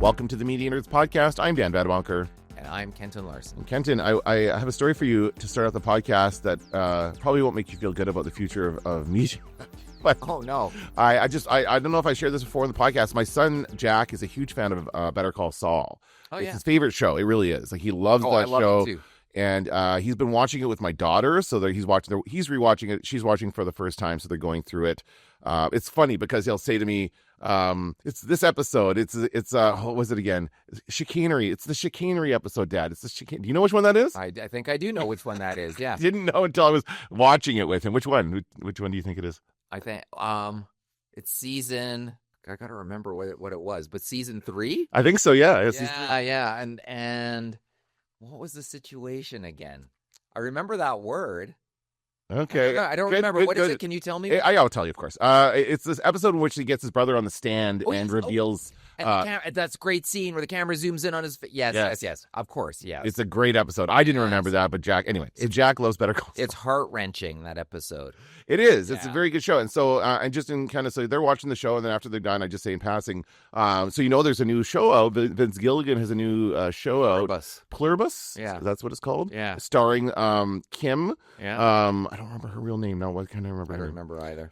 Welcome to the Media Nerds Podcast. I'm Dan Vadebonker. And I'm Kenton Larson. And Kenton, I have a story for you to start out the podcast that probably won't make you feel good about the future of media. But oh, no. I don't know if I shared this before in the podcast. My son, Jack, is a huge fan of Better Call Saul. Oh, It's his favorite show. It really is. Like, he loves that I love show. it too. And he's been watching it with my daughter, so that he's rewatching it. She's watching for the first time, so they're going through it. It's funny because he'll say to me, it's this episode. It's what was it again? Chicanery. It's the chicanery episode, Dad. It's the chicane. Do you know which one that is? I think I do know which one that is. Yeah. Didn't know until I was watching it with him. Which one? Which one do you think it is? I think it's season. I gotta remember what it was, but season 3. I think so. Yeah. Yeah. And what was the situation again? I remember that word. Okay. I don't remember. What is it? Can you tell me? I'll tell you, of course. It's this episode in which he gets his brother on the stand and reveals. And that's a great scene where the camera zooms in on his face. Yes. Of course, yes. It's a great episode. I didn't remember that, but Jack. Anyway, so Jack loves Better Call Saul. It's heart-wrenching, that episode. It is. It's a very good show. And so, and just in kind of, so they're watching the show, and then after they're done, I just say in passing, so there's a new show out. Vince Gilligan has a new show out. Pluribus? Yeah. That's what it's called? Yeah. Starring Kim. Yeah. I don't remember her real name now. What can I remember? I don't remember either.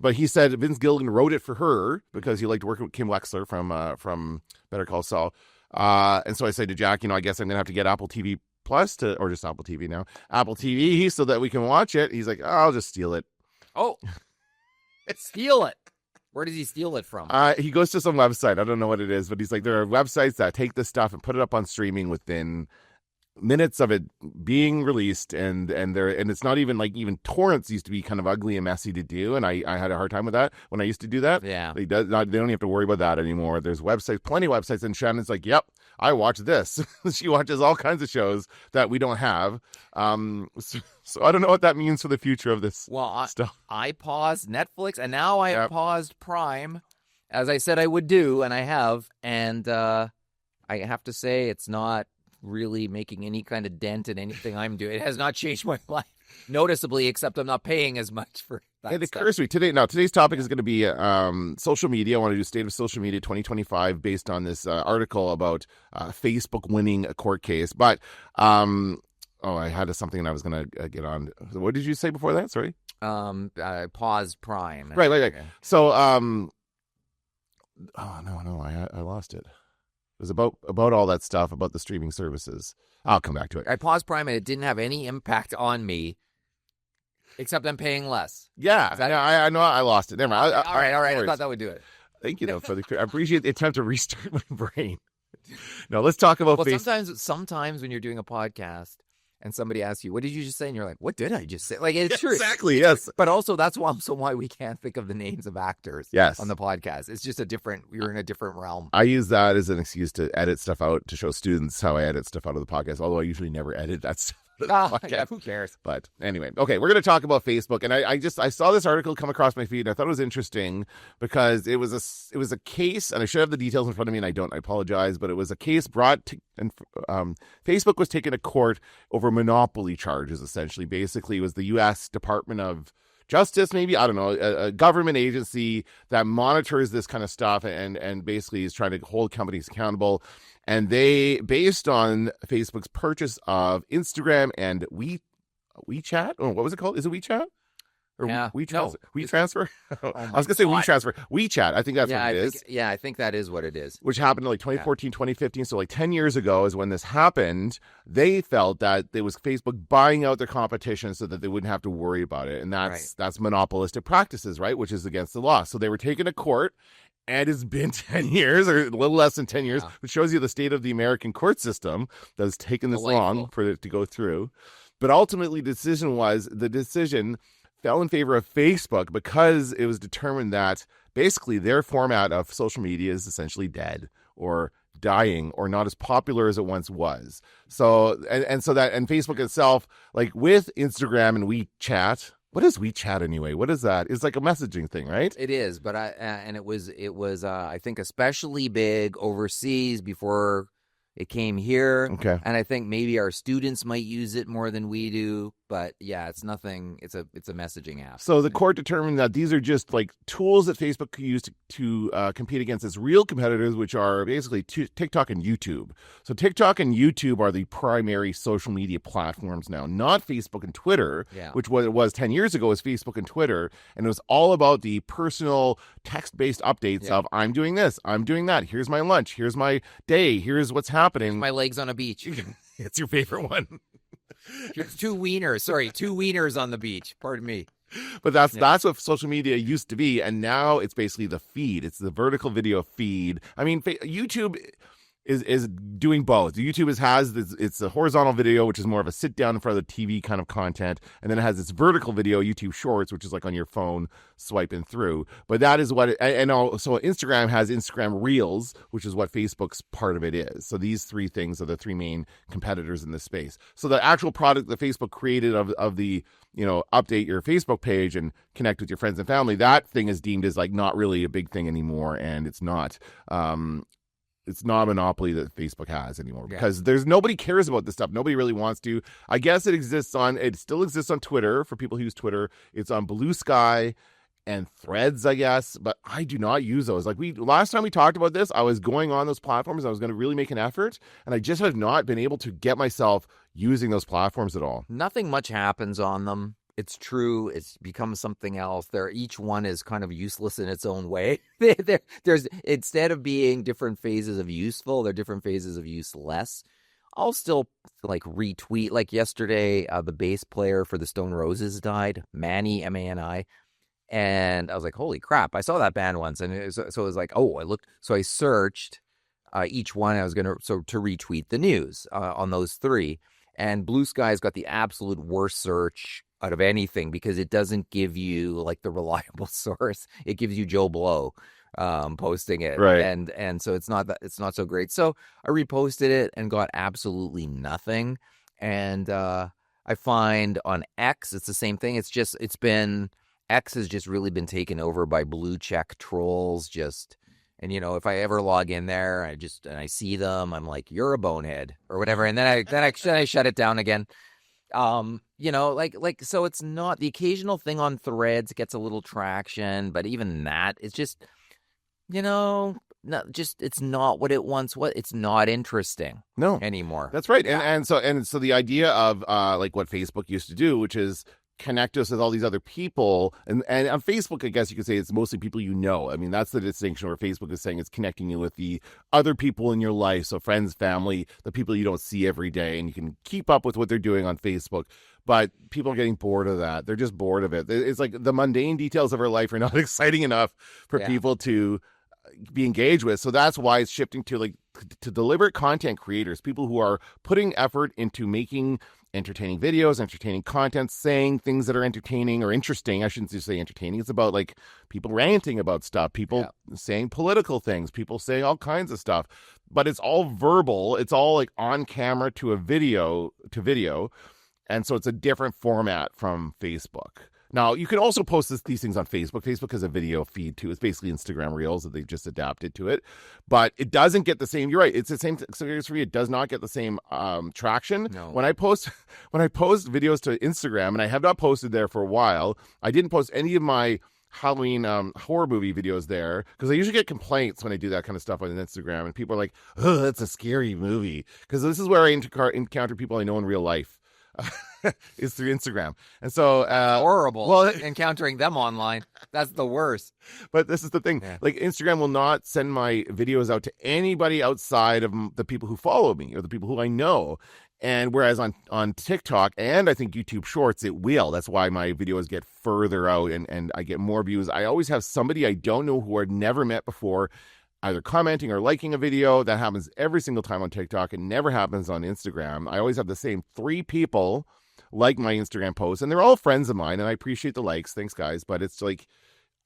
But he said Vince Gilligan wrote it for her because he liked working with Kim Wexler from Better Call Saul. And so I said to Jack, I guess I'm going to have to get Apple TV Plus or just Apple TV now, Apple TV, so that we can watch it. He's like, I'll just steal it. Oh, steal it. Where does he steal it from? He goes to some website. I don't know what it is, but he's like, there are websites that take this stuff and put it up on streaming within minutes of it being released, and it's not even even torrents used to be kind of ugly and messy to do, and I had a hard time with that when I used to do that. Yeah, they don't have to worry about that anymore. There's websites, plenty of websites, and Shannon's like, yep, I watch this. She watches all kinds of shows that we don't have. So I don't know what that means for the future of this stuff. I paused Netflix, and now I have paused Prime, as I said I would do, and I have, and I have to say it's not really making any kind of dent in anything I'm doing. It has not changed my life noticeably, except I'm not paying as much for that. It occurs to me today's topic is going to be social media. I want to do State of Social Media 2025 based on this article about Facebook winning a court case. But I had something I was going to get on. What did you say before that? Sorry. I paused Prime. Right. Okay. So, I lost it. It was about all that stuff, about the streaming services. I'll come back to it. I paused Prime, and it didn't have any impact on me, except I'm paying less. Yeah. I know I lost it. Never mind. All right. I thought that would do it. Thank you, though, I appreciate the attempt to restart my brain. No, let's talk about Facebook. Sometimes when you're doing a podcast and somebody asks you, what did you just say? And you're like, what did I just say? Like, it's true. Exactly, yes. But also, that's why we can't think of the names of actors on the podcast. It's just you're in a different realm. I use that as an excuse to edit stuff out, to show students how I edit stuff out of the podcast, although I usually never edit that stuff. Yeah, who cares? But anyway, okay, we're going to talk about Facebook, and I saw this article come across my feed, and I thought it was interesting because it was a case, and I should have the details in front of me, and I don't. I apologize, but it was a case brought to, and Facebook was taken to court over monopoly charges. Essentially, basically, it was the U.S. Department of Justice, maybe, I don't know, a government agency that monitors this kind of stuff and basically is trying to hold companies accountable. And they, based on Facebook's purchase of Instagram and WeChat, or what was it called? Is it WeChat? Or WeTransfer? I was going to say WeTransfer. WeChat, I think that's what it is. I think that is what it is. Which happened in 2014, 2015. So 10 years ago is when this happened. They felt that it was Facebook buying out their competition so that they wouldn't have to worry about it. And that's monopolistic practices, right? Which is against the law. So they were taken to court. And it's been 10 years, or a little less than 10 years, which shows you the state of the American court system that has taken this long for it to go through. But ultimately, the decision fell in favor of Facebook because it was determined that basically their format of social media is essentially dead or dying or not as popular as it once was. So, and Facebook itself, like with Instagram and WeChat. What is WeChat anyway? What is that? It's like a messaging thing, right? It is, but it was I think especially big overseas before it came here. Okay. And I think maybe our students might use it more than we do. But yeah, it's nothing. It's a messaging app. So the court determined that these are just like tools that Facebook could use to compete against its real competitors, which are basically TikTok and YouTube. So TikTok and YouTube are the primary social media platforms now, not Facebook and Twitter, which what it was 10 years ago was Facebook and Twitter. And it was all about the personal text-based updates of I'm doing this, I'm doing that. Here's my lunch. Here's my day. Here's what's happening. Here's my legs on a beach. It's your favorite one. Two wieners on the beach. Pardon me. But that's what social media used to be, and now it's basically the feed. It's the vertical video feed. I mean, YouTube is doing both. YouTube has it's a horizontal video, which is more of a sit down in front of the TV kind of content, and then it has its vertical video, YouTube Shorts, which is like on your phone swiping through. But that is what and also Instagram has Instagram Reels, which is what Facebook's part of it is. So these three things are the three main competitors in this space. So the actual product that Facebook created of the update your Facebook page and connect with your friends and family, that thing is deemed as like not really a big thing anymore, and it's not a monopoly that Facebook has anymore because nobody cares about this stuff. Nobody really wants to. I guess it still exists on Twitter for people who use Twitter. It's on Blue Sky and Threads, I guess, but I do not use those. Like last time we talked about this, I was going on those platforms. I was going to really make an effort, and I just have not been able to get myself using those platforms at all. Nothing much happens on them. It's true. It's become something else. Each one is kind of useless in its own way. There's instead of being different phases of useful, they're different phases of useless. I'll still like retweet. Like yesterday, the bass player for the Stone Roses died, Manny, Mani, and I was like, "Holy crap!" I saw that band once, and so it was like, "Oh, I looked." So I searched each one. I was to retweet the news on those three, and Blue Sky's got the absolute worst search out of anything because it doesn't give you like the reliable source. It gives you Joe Blow posting it, right? And so it's not so great. So I reposted it and got absolutely nothing. And I find on X it's the same thing. X has just really been taken over by blue check trolls. And if I ever log in there, and I see them, I'm like, you're a bonehead or whatever, and then I shut it down again. So it's not the occasional thing on Threads gets a little traction, but even that, it's just, it's not what it once was. It's not interesting anymore. That's right. And so the idea of like what Facebook used to do, which is connect us with all these other people, and on Facebook, I guess you could say it's mostly people you know. I mean, that's the distinction where Facebook is saying it's connecting you with the other people in your life, so friends, family, the people you don't see every day, and you can keep up with what they're doing on Facebook. But people are getting bored of that. They're just bored of it. It's like the mundane details of our life are not exciting enough for people to be engaged with. So that's why it's shifting to deliberate content creators, people who are putting effort into making entertaining videos, entertaining content, saying things that are entertaining or interesting. I shouldn't just say entertaining. It's about like people ranting about stuff, people saying political things, people saying all kinds of stuff, but it's all verbal. It's all like on camera to video. And so it's a different format from Facebook. Now, you can also post these things on Facebook. Facebook has a video feed, too. It's basically Instagram Reels that they've just adapted to it. But it doesn't get the same... You're right. It's the same experience for you. It does not get the same traction. No. When I post videos to Instagram, and I have not posted there for a while, I didn't post any of my Halloween horror movie videos there because I usually get complaints when I do that kind of stuff on Instagram. And people are like, oh, that's a scary movie. Because this is where I encounter people I know in real life. Is through Instagram. And so horrible. Well, encountering them online, that's the worst. But this is the thing. Like Instagram will not send my videos out to anybody outside of the people who follow me or the people who I know. And whereas on TikTok and I think YouTube Shorts, it will. That's why my videos get further out and I get more views. I always have somebody I don't know who I've never met before either commenting or liking a video. That happens every single time on TikTok. It never happens on Instagram. I always have the same 3 people like my Instagram posts, and they're all friends of mine, and I appreciate the likes. Thanks, guys. But it's like,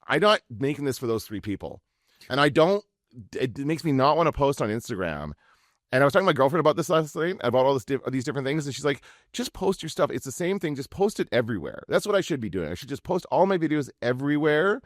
I'm not making this for those 3 people. And it makes me not want to post on Instagram. And I was talking to my girlfriend about this last night, about all these different things, and she's like, just post your stuff. It's the same thing. Just post it everywhere. That's what I should be doing. I should just post all my videos everywhere.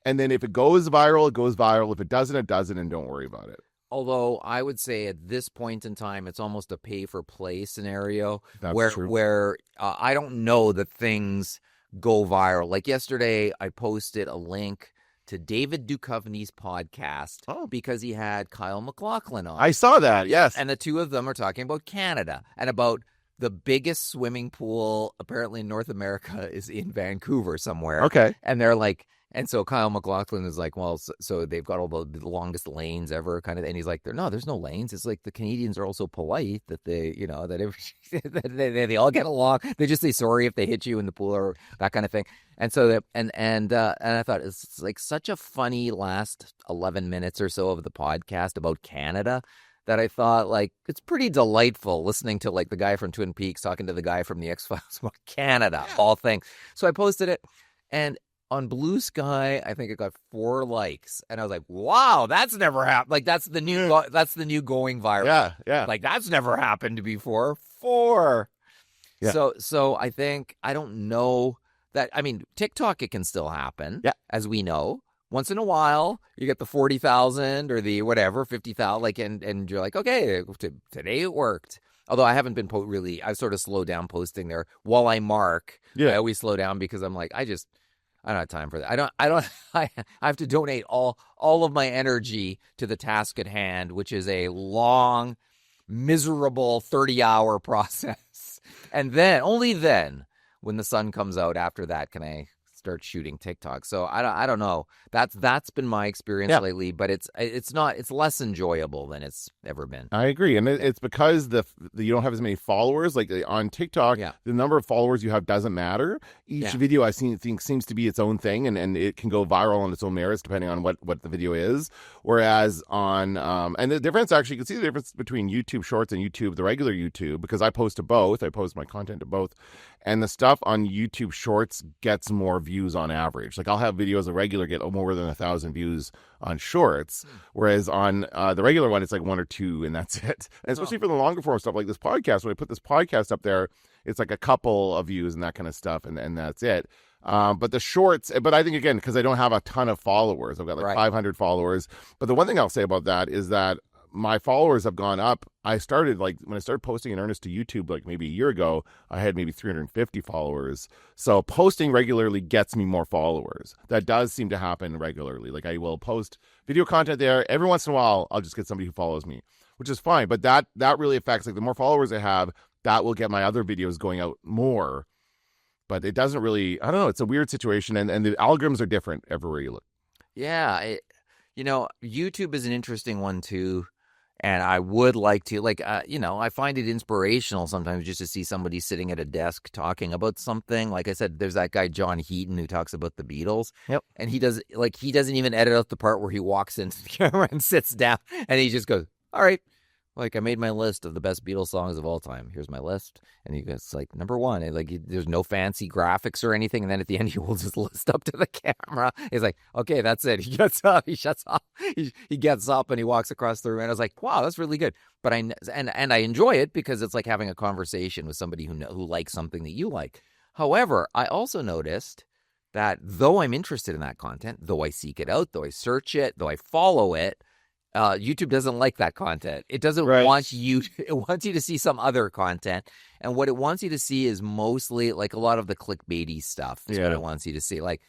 And then if it goes viral, it goes viral. If it doesn't, it doesn't, and don't worry about it. Although I would say at this point in time, it's almost a pay-for-play scenario. That's true. Where I don't know that things go viral. Like yesterday, I posted a link to David Duchovny's podcast because he had Kyle MacLachlan on. I saw that, yes. And the two of them are talking about Canada and about the biggest swimming pool apparently in North America is in Vancouver somewhere. Okay. And they're like, and so Kyle MacLachlan is like, well, so they've got all the longest lanes ever, kind of. And he's like, there's no lanes. It's like the Canadians are all so polite that they, that they all get along. They just say sorry if they hit you in the pool or that kind of thing. And so and I thought it's like such a funny last 11 minutes or so of the podcast about Canada that I thought like it's pretty delightful listening to like the guy from Twin Peaks talking to the guy from the X-Files about Canada, all things. So I posted it, and on Blue Sky, I think it got 4 likes, and I was like, "Wow, that's never happened!" Like that's the new going viral. Yeah. Like that's never happened before. 4. Yeah. So I think I don't know that. I mean, TikTok, it can still happen. Yeah. As we know, once in a while you get the 40,000 or the whatever 50,000. Like, and you're like, okay, today it worked. Although I haven't been I've sort of slowed down posting there while I mark. Yeah. I always slow down because I'm like, I don't have time for that. I have to donate all of my energy to the task at hand, which is a long, miserable 30-hour process. And then, only then, when the sun comes out after that, can I start shooting TikTok. So I don't know. That's been my experience lately, but it's less enjoyable than it's ever been. I agree, and it's because you don't have as many followers. Like on TikTok, the number of followers you have doesn't matter. Each video I've seen seems to be its own thing, and it can go viral on its own merits depending on what the video is. Whereas on and the difference, actually, you can see the difference between YouTube Shorts and YouTube, the regular YouTube, because I post to both. I post my content to both. And the stuff on YouTube Shorts gets more views on average. Like I'll have videos of regular get more than 1,000 views on Shorts, whereas on the regular one it's like 1 or 2, and that's it. And especially for the longer form stuff like this podcast, when I put this podcast up there, it's like a couple of views and that kind of stuff, and that's it. But the Shorts, but I think again because I don't have a ton of followers, I've got like 500 followers. But the one thing I'll say about that is that my followers have gone up. I started when I started posting in earnest to YouTube, like maybe a year ago, I had maybe 350 followers. So posting regularly gets me more followers. That does seem to happen regularly. Like I will post video content there. Every once in a while, I'll just get somebody who follows me, which is fine. But that really affects, like the more followers I have, that will get my other videos going out more. But it doesn't really, I don't know. It's a weird situation. And the algorithms are different everywhere you look. Yeah. YouTube is an interesting one too. And I would like to, I find it inspirational sometimes just to see somebody sitting at a desk talking about something. Like I said, there's that guy, John Heaton, who talks about the Beatles. Yep. And he doesn't even edit out the part where he walks into the camera and sits down. And he just goes, all right. Like, I made my list of the best Beatles songs of all time. Here's my list. And he goes, like, number 1. And, like, there's no fancy graphics or anything. And then at the end, he holds his list up to the camera. He's like, okay, that's it. He gets up. He shuts off. He gets up and he walks across the room. And I was like, wow, that's really good. But I enjoy it because it's like having a conversation with somebody who likes something that you like. However, I also noticed that though I'm interested in that content, though I seek it out, though I search it, though I follow it, YouTube doesn't like that content. It doesn't want you. It wants you to see some other content, and what it wants you to see is mostly like a lot of the clickbaity stuff. Is what it wants you to see. Like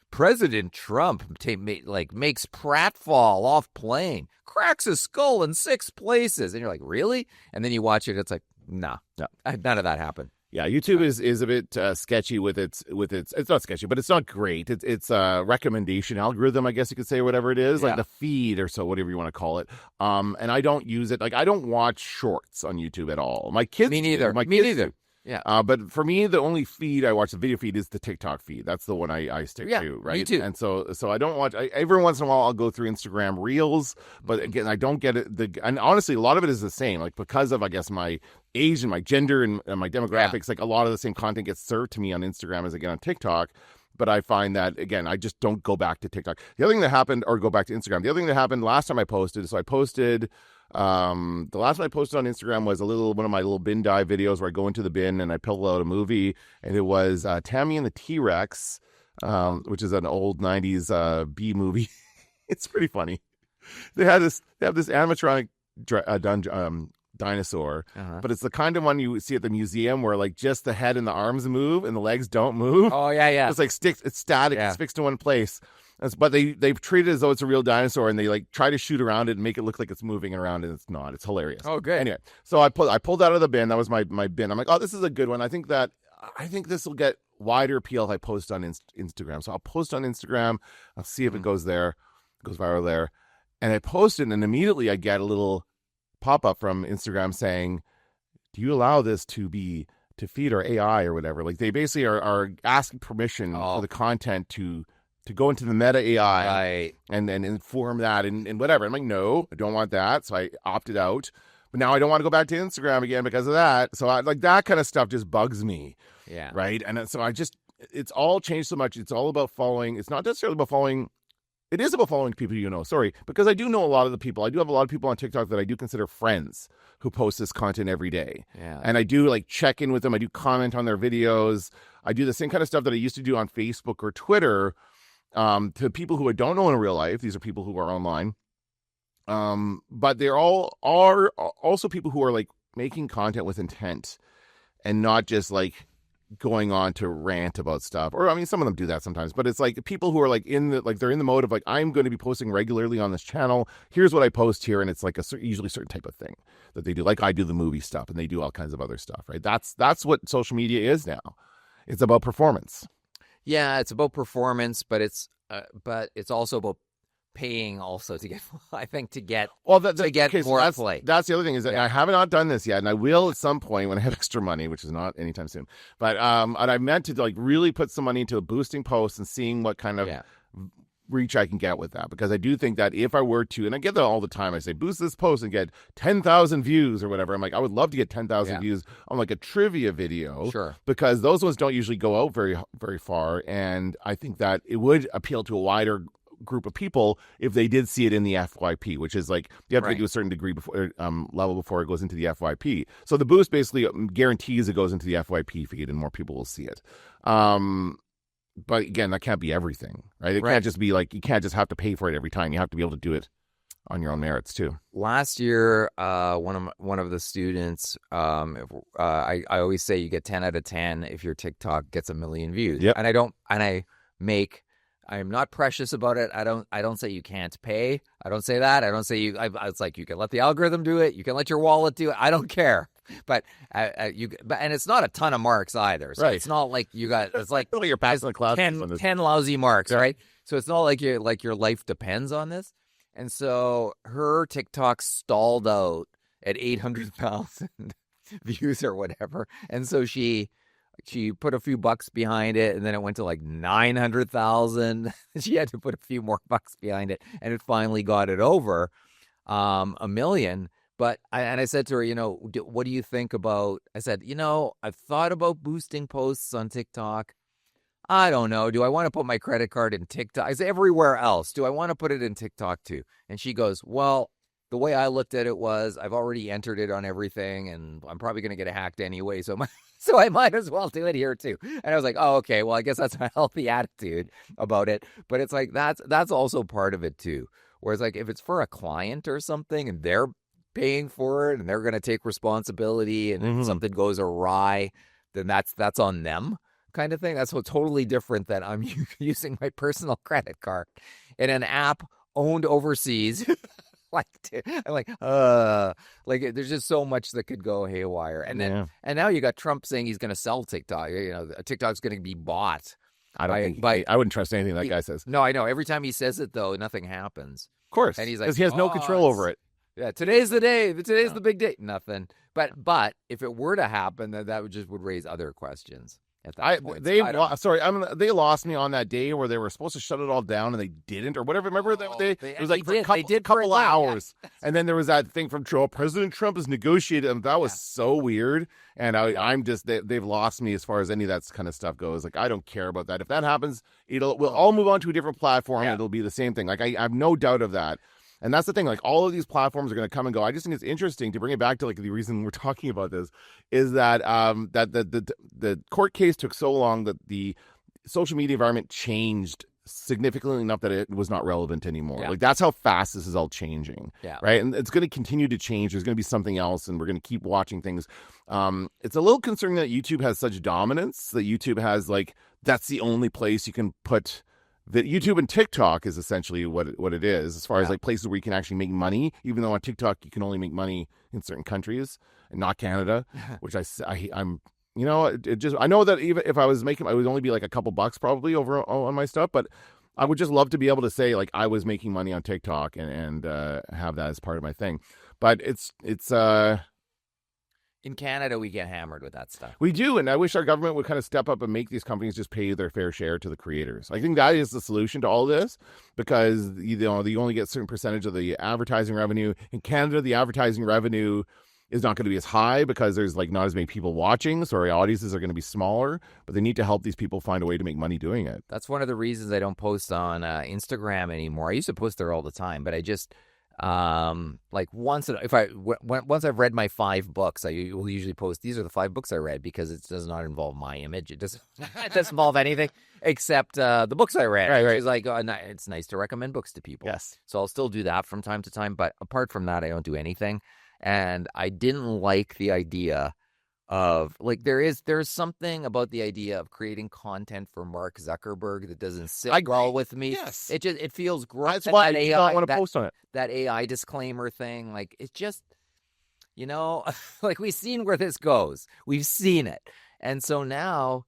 President Trump makes pratfall off plane, cracks his skull in 6 places, and you're like, really? And then you watch it. It's like, no, none of that happened. Yeah, YouTube is a bit sketchy with its. It's not sketchy, but it's not great. It's a recommendation algorithm, I guess you could say, whatever it is, like the feed or so, whatever you want to call it. And I don't use it. Like I don't watch Shorts on YouTube at all. My kids, me neither. Me neither. Yeah. But for me, the only feed I watch, the video feed, is the TikTok feed. That's the one I stick to, right? Me too. And so I don't watch. Every once in a while, I'll go through Instagram Reels, but again, I don't get it. And honestly, a lot of it is the same. Like because of, I guess, my age and my gender and my demographics, like a lot of the same content gets served to me on Instagram as I get on TikTok. But I find that, again, I just don't go back to TikTok. The other thing that happened, or go back to Instagram. The other thing that happened last time I posted, the last one I posted on Instagram was one of my little bin dive videos where I go into the bin and I pull out a movie, and it was Tammy and the T-Rex, which is an old 90s B movie. It's pretty funny. They have this animatronic dinosaur, but it's the kind of one you see at the museum where like just the head and the arms move and the legs don't move. Oh yeah. It's like it's static. It's fixed in one place. But they've treated it as though it's a real dinosaur, and they like try to shoot around it and make it look like it's moving around, and it's not. It's hilarious. Oh, good. Anyway, so I pulled out of the bin. That was my bin. I'm like, oh, this is a good one. I think this will get wider appeal if I post on Instagram. So I'll post on Instagram. I'll see if it goes there. It goes viral there. And I posted, and immediately I get a little pop-up from Instagram saying, do you allow this to feed our AI or whatever? Like they basically are asking permission for the content to go into the meta AI and then inform that and whatever. I'm like, no, I don't want that. So I opted out. But now I don't want to go back to Instagram again because of that. So like that kind of stuff just bugs me. Yeah. Right. And so it's all changed so much. It's all about following. It's not necessarily about following. It is about following people because I do know a lot of the people. I do have a lot of people on TikTok that I do consider friends who post this content every day. Yeah. And I do like check in with them. I do comment on their videos. I do the same kind of stuff that I used to do on Facebook or Twitter to people who I don't know in real life. These are people who are online. But they're all are also people who are like making content with intent and not just like going on to rant about stuff. Or I mean, some of them do that sometimes, but it's like people who are like they're in the mode of like, I'm going to be posting regularly on this channel. Here's what I post here. And it's like usually a certain type of thing that they do. Like I do the movie stuff and they do all kinds of other stuff, right? That's what social media is now. It's about performance. Yeah, it's about performance, but it's also about paying also to get, I think, to get more play. That's the other thing is that I have not done this yet, and I will at some point when I have extra money, which is not anytime soon. But and I meant to like really put some money into boosting posts and seeing what kind of reach I can get with that, because I do think that if I were to, and I get that all the time, I say boost this post and get 10,000 views or whatever. I'm like, I would love to get 10,000 views on like a trivia video, because those ones don't usually go out very, very far, and I think that it would appeal to a wider group of people if they did see it in the FYP, which is like you have to get to a certain degree before level before it goes into the FYP. So the boost basically guarantees it goes into the FYP feed and more people will see it. But again, that can't be everything, right? It can't just be like, you can't just have to pay for it every time. You have to be able to do it on your own merits too. Last year, one of the students, I always say you get 10 out of 10 if your TikTok gets 1 million views. Yep. I am not precious about it. I don't say you can't pay. I don't say that. I don't say you. It's like you can let the algorithm do it. You can let your wallet do it. I don't care. But and it's not a ton of marks either. So it's not like you got. It's like you're passing the cloud. 10 lousy marks, right? So it's not like your life depends on this. And so her TikTok stalled out at 800,000 views or whatever, and so she put a few bucks behind it, and then it went to like 900,000. She had to put a few more bucks behind it, and it finally got it over 1 million. But I said to her, what do you think about? I said, I've thought about boosting posts on TikTok. I don't know. Do I want to put my credit card in TikTok? I said, everywhere else. Do I want to put it in TikTok too? And she goes, well, the way I looked at it was I've already entered it on everything, and I'm probably going to get it hacked anyway. So I might as well do it here too. And I was like, oh, okay, well, I guess that's a healthy attitude about it. But it's like, that's also part of it too. Whereas like if it's for a client or something and they're paying for it and they're going to take responsibility, and if something goes awry, then that's on them kind of thing. That's totally different than I'm using my personal credit card in an app owned overseas. There's just so much that could go haywire. And now you got Trump saying he's going to sell TikTok. TikTok's going to be bought. I wouldn't trust anything that guy says. No, I know. Every time he says it, though, nothing happens. Of course. And he's like, because he has no control over it. Yeah, today's the day. Today's the big day. Nothing. But if it were to happen, then that would raise other questions. They lost me on that day where they were supposed to shut it all down and they didn't, or whatever. Remember it was like a couple hours, and then there was that thing from Trump. President Trump has negotiated, and that was so weird. And they've lost me as far as any of that kind of stuff goes. Like I don't care about that. If that happens, we'll all move on to a different platform. And it'll be the same thing. Like I have no doubt of that. And that's the thing, like all of these platforms are going to come and go. I just think it's interesting to bring it back to like the reason we're talking about this is that that the court case took so long that the social media environment changed significantly enough that it was not relevant anymore. Yeah. Like that's how fast this is all changing. Yeah. Right. And it's going to continue to change. There's going to be something else, and we're going to keep watching things. It's a little concerning that YouTube has such dominance, that YouTube has like, that's the only place you can put that. YouTube and TikTok is essentially what it is, as far as like places where you can actually make money, even though on TikTok you can only make money in certain countries and not Canada, which I'm, you know, it just, I know that even if I was making, I would only be like a couple bucks probably over on my stuff, but I would just love to be able to say like I was making money on TikTok and have that as part of my thing. But it's in Canada, we get hammered with that stuff. We do, and I wish our government would kind of step up and make these companies just pay their fair share to the creators. I think that is the solution to all this, because you only get a certain percentage of the advertising revenue. In Canada, the advertising revenue is not going to be as high because there's like not as many people watching, so our audiences are going to be smaller, but they need to help these people find a way to make money doing it. That's one of the reasons I don't post on Instagram anymore. I used to post there all the time, but I just like once I've read my 5 books, I will usually post these are the 5 books I read, because it does not involve my image. It doesn't involve anything except the books I read. Right. It's like it's nice to recommend books to people. Yes. So I'll still do that from time to time, but apart from that, I don't do anything. And I didn't like the idea of like there's something about the idea of creating content for Mark Zuckerberg that doesn't sit well with me. Yes. It feels gross. That's why I do not want to post on it. That AI disclaimer thing, like it's just, you know, like we've seen where this goes. We've seen it. And so now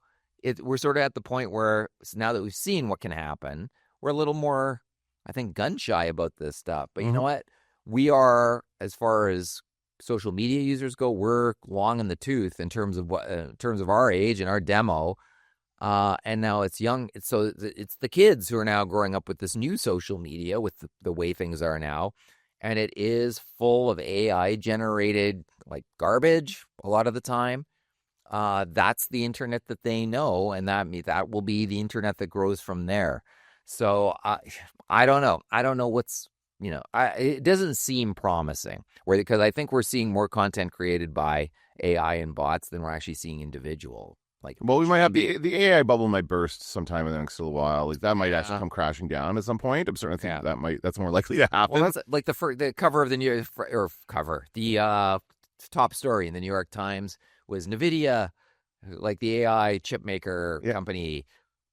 we're sort of at the point where now that we've seen what can happen, we're a little more, I think, gun shy about this stuff. But you know what? We are, as far as social media users go, we're long in the tooth in terms of our age and our demo. And now it's young. It's the kids who are now growing up with this new social media with the way things are now. And it is full of AI generated like garbage a lot of the time. That's the internet that they know. And that will be the internet that grows from there. So I don't know. I don't know what's, you know, it doesn't seem promising, because I think we're seeing more content created by AI and bots than we're actually seeing individual. Like, well, we might have the AI bubble might burst sometime in the next little while. Like that might actually come crashing down at some point. I'm starting to think that's more likely to happen. Well, that's like the cover of the top story in the New York Times was NVIDIA, like the AI chip maker company,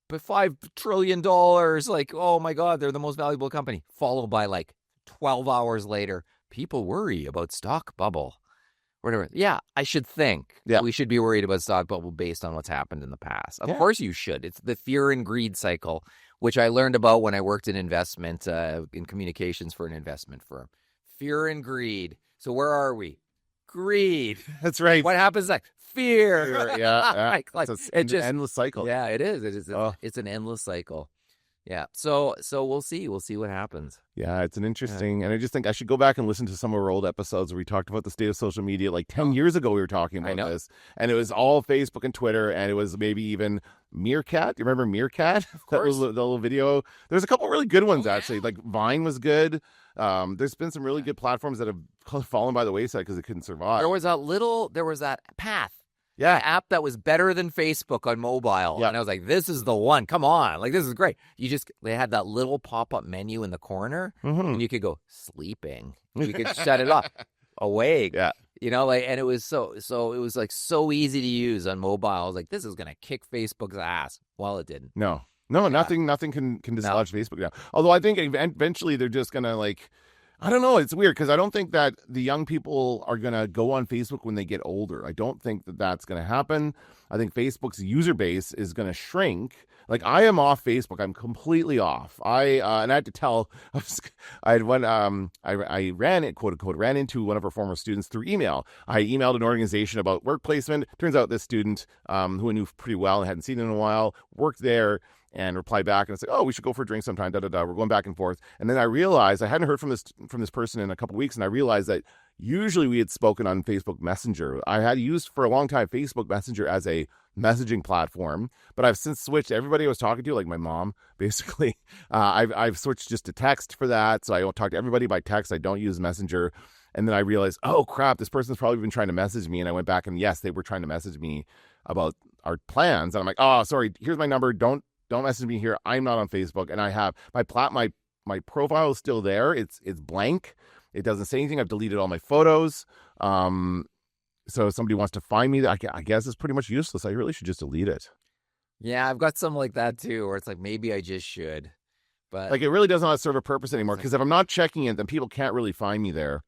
but $5 trillion. Like, oh my God, they're the most valuable company. Followed by like 12 hours later, people worry about stock bubble. Whatever. Yeah, I should think we should be worried about stock bubble based on what's happened in the past. Of course you should. It's the fear and greed cycle, which I learned about when I worked in investment, in communications for an investment firm. Fear and greed. So where are we? Greed. That's right. What happens next? Fear. Yeah. like, it's an endless cycle. Yeah, it is. It's an endless cycle. Yeah. So we'll see. We'll see what happens. Yeah, it's an interesting, and I just think I should go back and listen to some of our old episodes where we talked about the state of social media. Like 10 years ago, we were talking about this, and it was all Facebook and Twitter, and it was maybe even Meerkat. You remember Meerkat? Of course. The little video. There's a couple really good ones, actually. Like Vine was good. There's been some really good platforms that have fallen by the wayside because it couldn't survive. There was that Path. Yeah. App that was better than Facebook on mobile. Yeah. And I was like, this is the one. Come on. Like, this is great. They had that little pop-up menu in the corner, and you could go sleeping. You could shut it off. Awake. Yeah. You know, like, and it was so it was like so easy to use on mobile. I was like, this is going to kick Facebook's ass. Well, it didn't. No, nothing can dislodge Facebook now. Although I think eventually they're just going to like, I don't know. It's weird because I don't think that the young people are going to go on Facebook when they get older. I don't think that that's going to happen. I think Facebook's user base is going to shrink. Like I am off Facebook. I'm completely off. And I had to tell, I ran it, quote unquote, ran into one of our former students through email. I emailed an organization about work placement. Turns out this student, who I knew pretty well and hadn't seen in a while, worked there. And replied back, and it's like, oh, we should go for a drink sometime. We're going back and forth. And then I realized I hadn't heard from this person in a couple of weeks, and I realized that usually we had spoken on Facebook Messenger. I had used for a long time Facebook Messenger as a messaging platform, but I've since switched. Everybody I was talking to, like my mom, basically, I've switched just to text for that. So I don't talk to everybody by text. I don't use Messenger. And then I realized, oh crap, this person's probably been trying to message me. And I went back and yes, they were trying to message me about our plans. And I'm like, oh, sorry, here's my number. Don't Don't message me here. I'm not on Facebook, and I have my profile is still there. It's blank. It doesn't say anything. I've deleted all my photos. So if somebody wants to find me, I guess it's pretty much useless. I really should just delete it. Yeah, I've got some like that too, where it's like maybe I just should, but like it really does not serve a purpose anymore. Because if I'm not checking it, then people can't really find me there.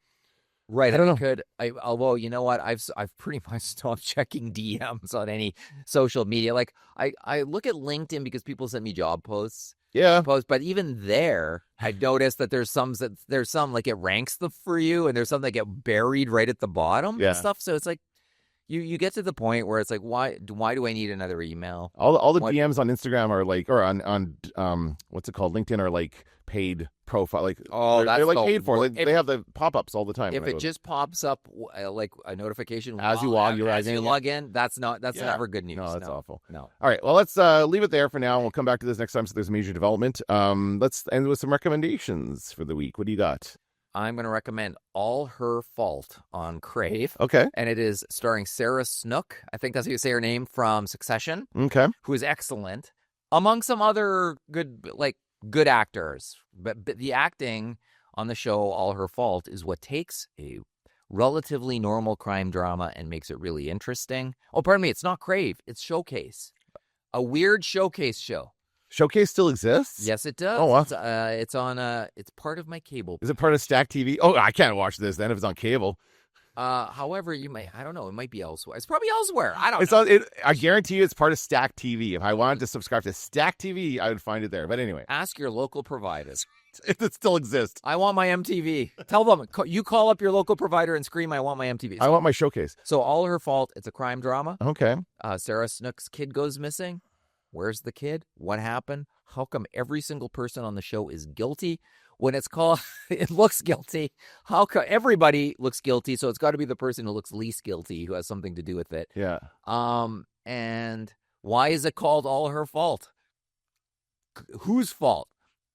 Right. I don't know. Although, you know what? I've pretty much stopped checking DMs on any social media. Like I look at LinkedIn because people send me job posts. Yeah. But even there, I noticed that there's some like it ranks them for you, and there's some that get buried right at the bottom and stuff. So it's like you get to the point where it's like, why do I need another email? All the DMs on Instagram are like, or on what's it called, LinkedIn, are like paid profile. Like they're like paid for. They have the pop-ups all the time. If it just pops up like a notification as you log in, that's never good news. No, that's awful. No. All right, well, let's leave it there for now. We'll come back to this next time. So there's a major development. Let's end with some recommendations for the week. What do you got? I'm going to recommend All Her Fault on Crave. Okay. And it is starring Sarah Snook. I think that's how you say her name, from Succession. Okay. Who is excellent, among some other good actors. But the acting on the show All Her Fault is what takes a relatively normal crime drama and makes it really interesting. Oh, pardon me, it's not Crave, it's Showcase. A weird Showcase show. Showcase still exists? Yes, it does. Oh, wow. It's on. It's part of my cable. Is it part of Stack TV? Oh, I can't watch this then if it's on cable. However, you may. I don't know. It might be elsewhere. It's probably elsewhere. I don't know. I guarantee you, it's part of Stack TV. If I wanted to subscribe to Stack TV, I would find it there. But anyway, ask your local providers if it still exists. I want my MTV. Tell them you call up your local provider and scream, "I want my MTV." I want my Showcase. So All Her Fault. It's a crime drama. Okay. Sarah Snook's kid goes missing. Where's the kid? What happened? How come every single person on the show is guilty? When it's called, it looks guilty. How come everybody looks guilty? So it's got to be the person who looks least guilty who has something to do with it. Yeah. And why is it called All Her Fault? Whose fault?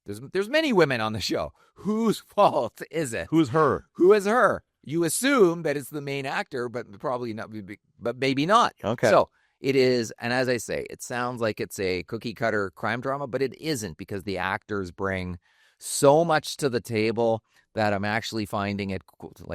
There's many women on the show. Whose fault is it? Who's her? Who is her? You assume that it's the main actor, but probably not. But maybe not. Okay. So. It is, and as I say, it sounds like it's a cookie-cutter crime drama, but it isn't, because the actors bring so much to the table that I'm actually finding it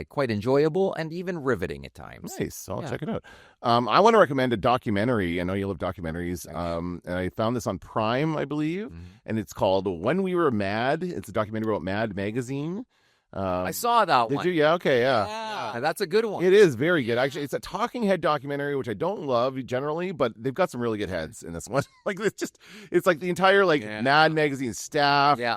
quite enjoyable and even riveting at times. Nice. I'll check it out. I want to recommend a documentary. I know you love documentaries. And I found this on Prime, I believe, and it's called When We Were Mad. It's a documentary about Mad Magazine. I saw that one. Did you? Yeah, okay, yeah. That's a good one. It is very good. Actually, it's a talking head documentary, which I don't love generally, but they've got some really good heads in this one. It's like the entire Mad Magazine staff. Yeah.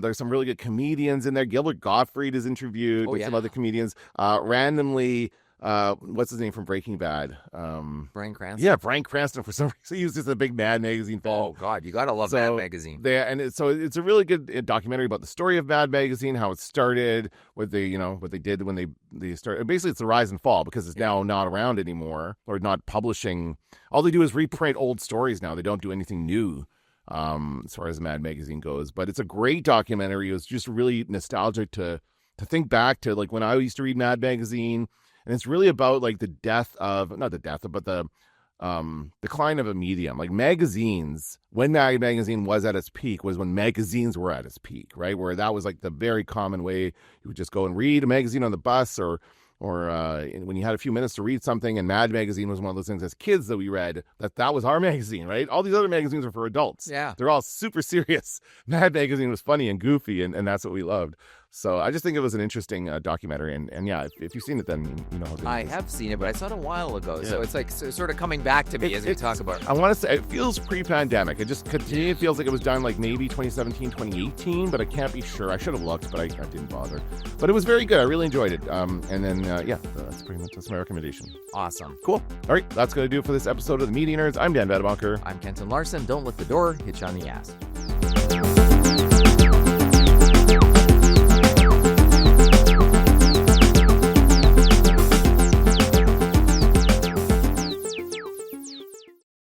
There's some really good comedians in there. Gilbert Gottfried is interviewed with some other comedians. Randomly, what's his name from Breaking Bad? Bryan Cranston. Yeah, Bryan Cranston. For some reason, he was just a big Mad Magazine fan. Oh God, you gotta love Mad Magazine. So it's a really good documentary about the story of Mad Magazine, how it started, what they did when they started. Basically, it's the rise and fall, because it's now not around anymore, or not publishing. All they do is reprint old stories now. They don't do anything new. As far as Mad Magazine goes, but it's a great documentary. It was just really nostalgic to think back to when I used to read Mad Magazine. And it's really about the decline of a medium. Like magazines, when Mad Magazine was at its peak was when magazines were at its peak, right? Where that was the very common way you would just go and read a magazine on the bus or when you had a few minutes to read something, and Mad Magazine was one of those things as kids that we read, that was our magazine, right? All these other magazines are for adults. Yeah. They're all super serious. Mad Magazine was funny and goofy, and that's what we loved. So I just think it was an interesting documentary, and yeah, if you've seen it, then you know how good I it is. have seen it, but I saw it a while ago, so it's sort of coming back to me as we talk about it. I want to say it feels pre-pandemic. It just continually feels like it was done maybe 2017, 2018, but I can't be sure. I should have looked, but I didn't bother. But it was very good. I really enjoyed it. And then that's my recommendation. Awesome. Cool. All right, that's going to do it for this episode of The Media Nerds. I'm Dan Badabonker. I'm Kenton Larson. Don't lift the door, hit you on the ass.